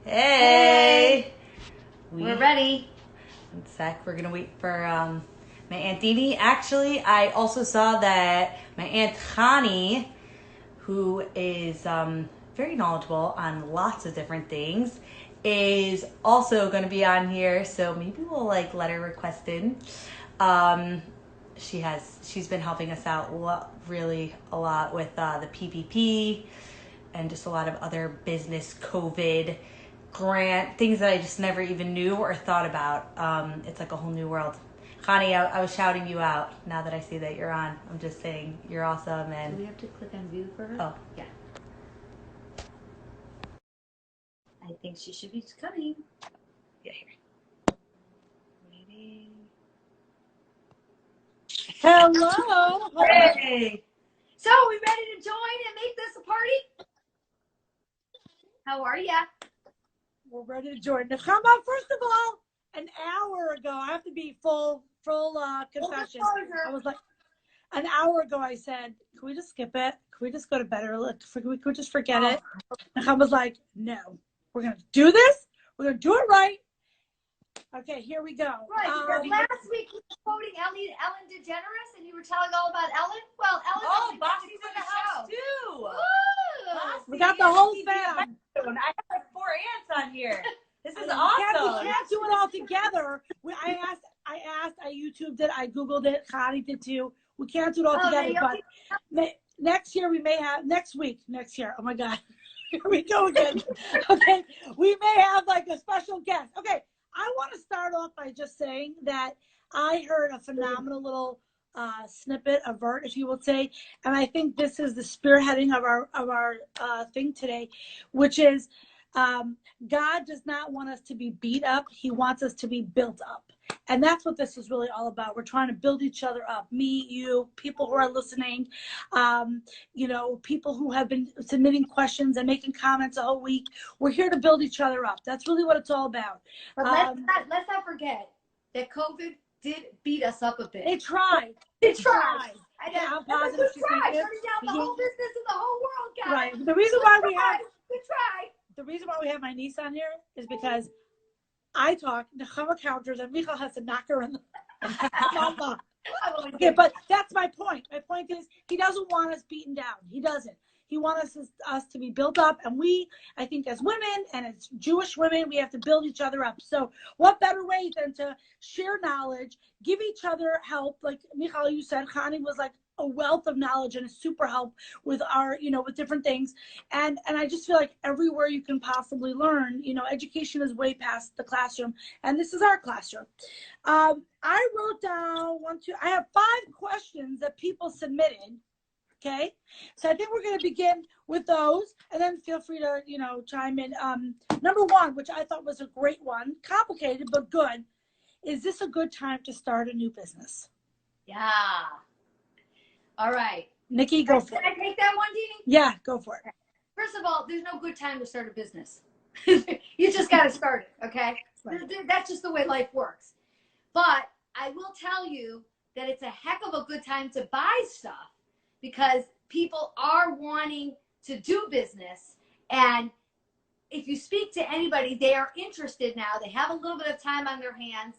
Hey, We're ready. one sec. We're gonna wait for my aunt Dini. Actually, I also saw that my aunt Khani, who is very knowledgeable on lots of different things, is also going to be on here. So maybe we'll like let her request in. Um, she's been helping us out really a lot with the PPP and just a lot of other business COVID grant things that I just never even knew or thought about. It's like a whole new world. Connie, I was shouting you out now that I see that you're on. I'm just saying you're awesome. Do we And have to click on view for her? oh, Yeah. I think she should be coming. yeah, here. Waiting. Hello. Hey. So, we ready to join and make this a party? How are ya? We're ready to join. Nechama, first of all, an hour ago, I have to be full confession. I was like, an hour ago, I said, can we just skip it? Can we just go to bed early? We could just forget it. Nechama was like, no, we're going to do this. We're going to do it right. Okay, here we go. Right, because last week you were quoting Ellen DeGeneres and you were telling all about Ellen. Well, Ellen Oh, actually Bossy's for in the house too. Woo! We got the whole fam. I have like 4 aunts on here. This is We awesome. can't do it all together. I YouTubed it, I Googled it, Khani did too. We can't do it all together, but next year we may have, next year, oh my God, here we go again. Okay, we may have like a special guest. Okay, I want to start off by just saying that I heard a phenomenal little snippet, a vert, if you will say, and I think this is the spearheading of our thing today, which is God does not want us to be beat up. He wants us to be built up. And that's what this is really all about. We're trying to build each other up. Me, you, people who are listening, people who have been submitting questions and making comments a whole week. We're here to build each other up. That's really what it's all about. But let's not forget that COVID did beat us up a bit. They tried. They tried. Yeah, I'm positive. They tried. Shutting down the whole business of the whole world, guys. Right. The reason why we have my niece on here is because I talk, Nechama counters, and Michal has to knock her in the Okay, but that's my point. My point is he doesn't want us beaten down. He doesn't. He wants us to be built up. And I think as women and as Jewish women, we have to build each other up. So what better way than to share knowledge, give each other help? Like Michal, you said, Khani was like a wealth of knowledge and a super help with with different things. And I just feel like everywhere you can possibly learn, education is way past the classroom. And this is our classroom. I wrote down I have 5 questions that people submitted. Okay. So I think we're going to begin with those and then feel free to, chime in. Number 1, which I thought was a great one, complicated, but good. Is this a good time to start a new business? Yeah. All right. Nikki, go for it. Can I take that one, Dini? Yeah, go for it. First of all, there's no good time to start a business. You just got to start it. Okay. Right. That's just the way life works. But I will tell you that it's a heck of a good time to buy stuff because people are wanting to do business. And if you speak to anybody, they are interested now. They have a little bit of time on their hands.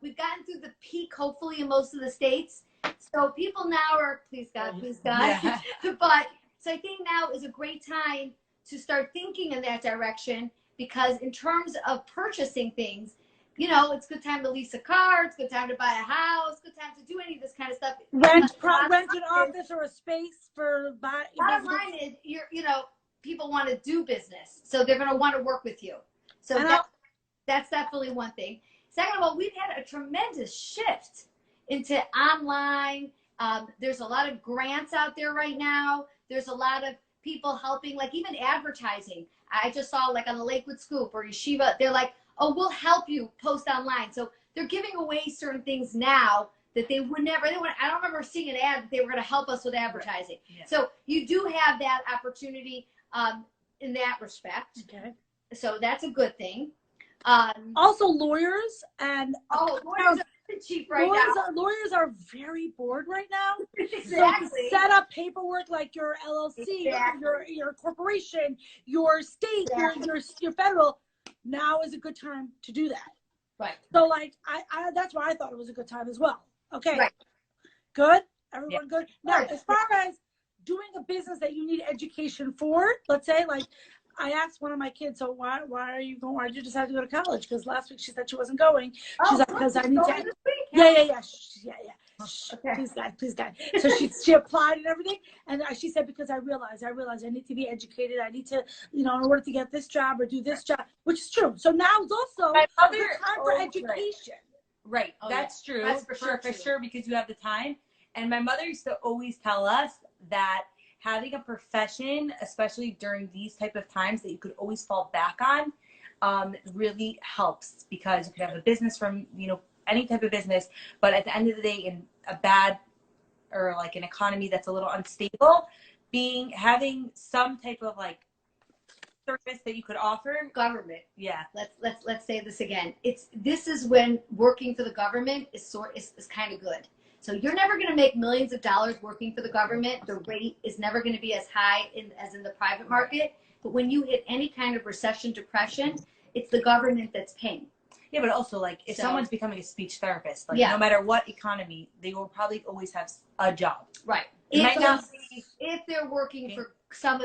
We've gotten through the peak, hopefully, in most of the states. So people now are, please God. Yeah. But so I think now is a great time to start thinking in that direction because in terms of purchasing things, it's a good time to lease a car. It's a good time to buy a house. Good time to do any of this kind of stuff. Rent an office or a space for buying. Bottom line is, people want to do business, so they're going to want to work with you. So that's definitely one thing. Second of all, we've had a tremendous shift into online. There's a lot of grants out there right now. There's a lot of people helping, like even advertising. I just saw like on the Lakewood Scoop or Yeshiva, they're like, oh, we'll help you post online. So they're giving away certain things now that they would never, I don't remember seeing an ad that they were going to help us with advertising. Right. Yeah. So you do have that opportunity in that respect. Okay. So that's a good thing. Also lawyers and lawyers are the chief right now. Lawyers are very bored right now. Exactly. So set up paperwork like your LLC, Exactly. your corporation, your state, your federal. Now is a good time to do that. Right. So like I that's why I thought it was a good time as well. Okay. Right. Good. Everyone good. Now, Right. as far as doing a business that you need education for, let's say, like, I asked one of my kids, so why are you going? Why did you decide to go to college? Because last week she said she wasn't going. She's like, because I need to. Yeah. Shh, Okay. Please, God. So she applied and everything, and she said because I realized I need to be educated. I need to, in order to get this job or do this job, which is true. So now is also My a mother- good time for education. Right. Oh, That's true. That's for sure, because you have the time. And my mother used to always tell us that having a profession, especially during these type of times that you could always fall back on, really helps, because you could have a business from, any type of business, but at the end of the day, in a bad or like an economy that's a little unstable, having some type of like service that you could offer. Government. Yeah. Let's say this again. This is when working for the government is kind of good. So you're never going to make millions of dollars working for the government. The rate is never going to be as high as in the private market. But when you hit any kind of recession, depression, it's the government that's paying. Yeah, but also, like, if someone's becoming a speech therapist, like, no matter what economy, they will probably always have a job. Right. It might not be, if they're working for some of